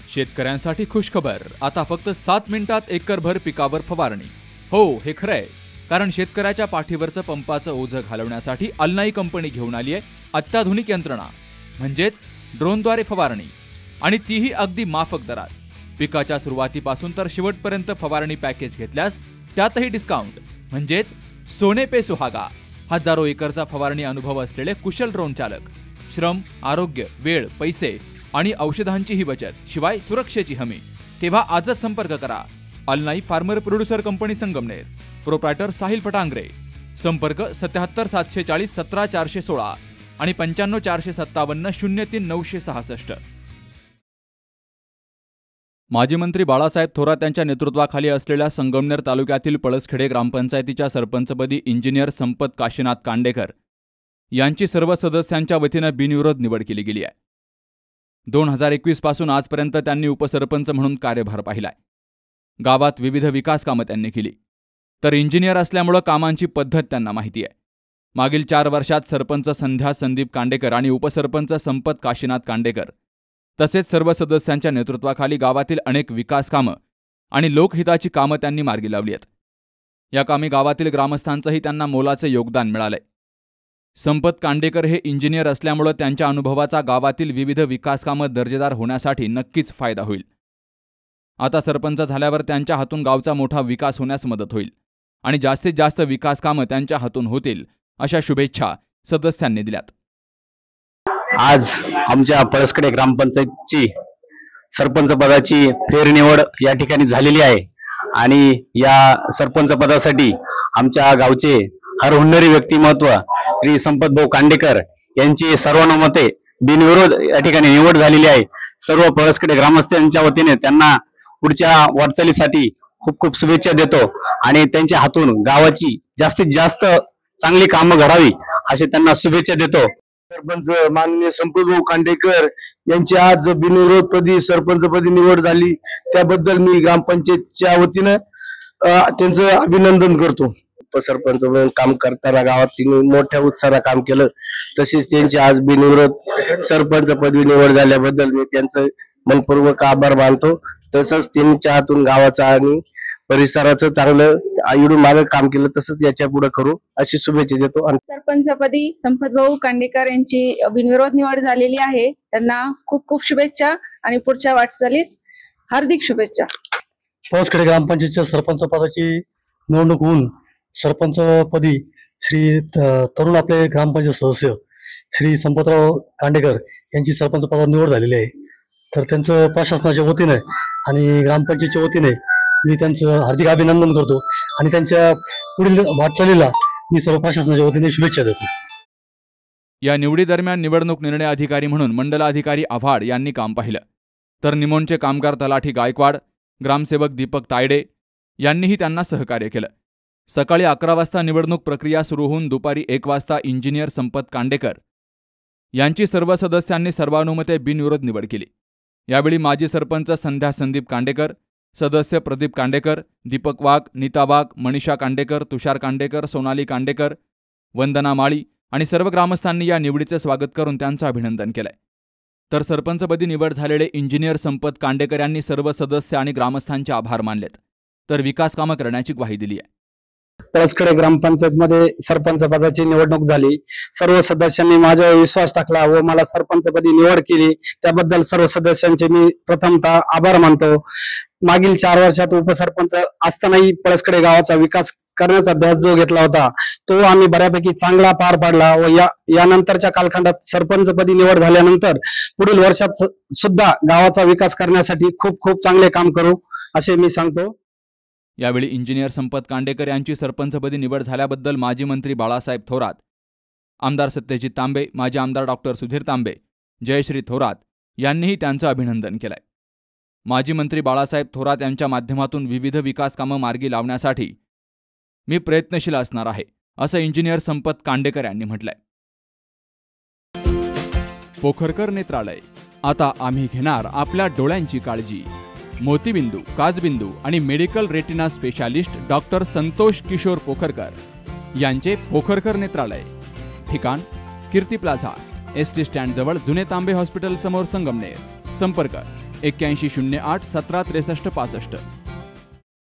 शेतकऱ्यांसाठी खुशखबर, आता फक्त 7 मिनिटात एकरभर पिकावर फवारणी। हो, हे खरंय, कारण शेतकऱ्याच्या पाठीवरचं पंपाचं ओझं घालवण्यासाठी अल्नाई कंपनी घेऊन आली आहे अत्याधुनिक यंत्रणा, म्हणजेच ड्रोनद्वारे फवारणी, आणि तीही अगदी माफक दरात। पिकाच्या सुरुवातीपासून तर शेवटपर्यंत फवारणी पॅकेज घेतल्यास त्यातही डिस्काउंट, म्हणजेच सोने पे सुहागा। हजारो एकरचा फवारणी अनुभव असलेले कुशल ड्रोन चालक, श्रम, आरोग्य, वेळ, पैसे आणि औषधांचीही बचत, शिवाय सुरक्षेची हमी। तेव्हा आजच संपर्क करा अल्नाई farmer producer company Sangamner, proprietor Sahil Phatangare. संपर्क 77 740 17 416 आणि 95 457 03 966। माजी मंत्री बाळासाहेब थोरात यांच्या नेतृत्वाखाली असलेल्या संगमनेर तालुक्यातील पळसखेडे ग्रामपंचायतीच्या सरपंचपदी इंजिनियर संपत काशीनाथ कांडेकर यांची सर्व सदस्यांच्या वतीनं बिनविरोध निवड केली गेली आहे। 2021 पासून आजपर्यंत त्यांनी उपसरपंच म्हणून कार्यभार पाहिलाय। गावात विविध विकास कामं त्यांनी केली, तर इंजिनियर असल्यामुळे कामांची पद्धत त्यांना माहिती आहे। मागील 4 वर्षात सरपंच संध्या संदीप कांडेकर आणि उपसरपंच संपत काशीनाथ कांडेकर तसेच सर्व सदस्यांच्या नेतृत्वाखाली गावातील अनेक विकास कामं आणि लोकहिताची कामं त्यांनी मार्गी लावली आहेत। या कामी गावातील ग्रामस्थांचंही त्यांना मोलाचे योगदान मिळालंय। संपत कांडेकर हे इंजिनियर असल्यामुळे त्यांच्या अनुभवाचा गावातील विविध विकास कामं दर्जेदार होण्यासाठी नक्कीच फायदा होईल। आता सरपंच झाल्यावर त्यांच्या हातून गावचा मोठा विकास होण्यास मदत होईल आणि जास्तीत जास्त विकास कामं त्यांच्या हातून होतील, अशा शुभेच्छा सदस्यांनी दिल्यात। आज आमच्या पळसखेडे ग्रामपंचायतची सरपंच पदाची फेरनिवड या ठिकाणी झालेली आहे आणि या सरपंच पदासाठी आमच्या गावचे हरहुन्नरी व्यक्तिमत्व श्री संपत भाऊ कांडेकर यांची सर्वानुमते बिनविरोध या ठिकाणी निवड झालेली आहे। सर्व पळसखेडे ग्रामस्थांच्या वतीने त्यांना पुढच्या वाटचालीसाठी खूप खूप शुभेच्छा देतो आणि त्यांच्या हातून गावाची जास्तीत जास्त चांगली कामं घडावी असे त्यांना शुभेच्छा देतो। सरपंच माननीय संपत भाऊ कांडेकर यांची आज बिनविरोधपदी सरपंचपदी निवड झाली, त्याबद्दल मी ग्रामपंचायतच्या वतीनं त्यांचं अभिनंदन करतो। उपसरपंच म्हणून काम करताना गावात त्यांनी मोठ्या उत्साहाने काम केलं, तसेच त्यांची आज बिनविरोध सरपंच पदवी निवड झाल्याबद्दल मी त्यांचं मनपूर्वक आभार मानतो। तसंच त्यांच्या हातून गावाचं आणि परिसराचं चांगलं आयुडून मागे काम केलं, तसंच याच्या पुढे करू अशी शुभेच्छा देतो। सरपंचपदी संपत भाऊ कांडेकर यांची बिनविरोध निवड झालेली आहे, त्यांना खूप खूप शुभेच्छा आणि पुढच्या वाटचालीस हार्दिक शुभेच्छा। पळसखेडे ग्रामपंचायतच्या सरपंच पदाची निवडणूक होऊन सरपंचपदी श्री तरुण आपले ग्रामपंचायत सदस्य श्री संपतराव कांडेकर यांची सरपंच पदावर निवड झालेली आहे। तर त्यांचं प्रशासनाच्या वतीने आणि ग्रामपंचायतच्या वतीने मी त्यांचं हार्दिक अभिनंदन करतो आणि त्यांच्या पुढील वाटचालीला मी सर्व प्रशासनाच्या वतीने शुभेच्छा देतो। या निवडीदरम्यान निवडणूक निर्णय अधिकारी म्हणून मंडलाधिकारी आव्हाड यांनी काम पाहिलं, तर निमोणचे कामगार तलाठी गायकवाड, ग्रामसेवक दीपक तायडे यांनीही त्यांना सहकार्य केलं। सकाळी 11 वाजता निवडणूक प्रक्रिया सुरू होऊन दुपारी 1 वाजता इंजिनियर संपत कांडेकर यांची सर्व सदस्यांनी सर्वानुमते बिनविरोध निवड केली। यावेळी माजी सरपंच संध्या संदीप कांडेकर, सदस्य प्रदीप कांडेकर, दीपक वाघ, नीता वाघ, मनीषा कांडेकर, तुषार कांडेकर, सोनाली कांडेकर, वंदना माळी आणि सर्व ग्रामस्थांनी या निवडीचे स्वागत करून त्यांचं अभिनंदन केलंय। तर सरपंचपदी निवड झालेले इंजिनियर संपत कांडेकर यांनी सर्व सदस्य आणि ग्रामस्थांचे आभार मानलेत, तर विकास कामं करण्याची ग्वाही दिली आहे। पळसखेडे ग्रामपंचायतमध्ये सरपंच पदाची निवडणूक झाली, सर्व सदस्यांनी माझ्यावर विश्वास टाकला व मला सरपंचपदी निवड केली, त्याबद्दल सर्व सदस्यांचे मी प्रथमतः आभार मानतो। मागील 4 वर्षात उपसरपंच असतानाही पळसखेडे गावाचा विकास करण्याचा ध्यास जो घेतला होता तो आम्ही बऱ्यापैकी चांगला पार पाडला व यानंतरच्या कालखंडात सरपंचपदी निवड झाल्यानंतर पुढील वर्षात सुद्धा गावाचा विकास करण्यासाठी खूप खूप चांगले काम करू असे मी सांगतो। यावेळी इंजिनियर संपत कांडेकर यांची सरपंचपदी निवड झाल्याबद्दल माजी मंत्री बाळासाहेब थोरात, आमदार सत्यजित तांबे, माजी आमदार डॉक्टर सुधीर तांबे, जयश्री थोरात यांनीही त्यांचं अभिनंदन केलंय। माजी मंत्री बाळासाहेब थोरात यांच्या माध्यमातून विविध विकास कामं मार्गी लावण्यासाठी मी प्रयत्नशील असणार आहे, असं इंजिनियर संपत कांडेकर यांनी म्हटलंय। पोखरकर नेत्रालय, आता आम्ही घेणार आपल्या डोळ्यांची काळजी। मोतीबिंदू, काचबिंदू आणि medical retina specialist doctor Santosh Kishore Pokharkar यांचे पोखरकर नेत्रालय, ठिकाण कीर्ती प्लाझा, एसटी स्टँड जवळ जुने तांबे हॉस्पिटल समोर संगमनेर। संपर्क 8108 17 63 65.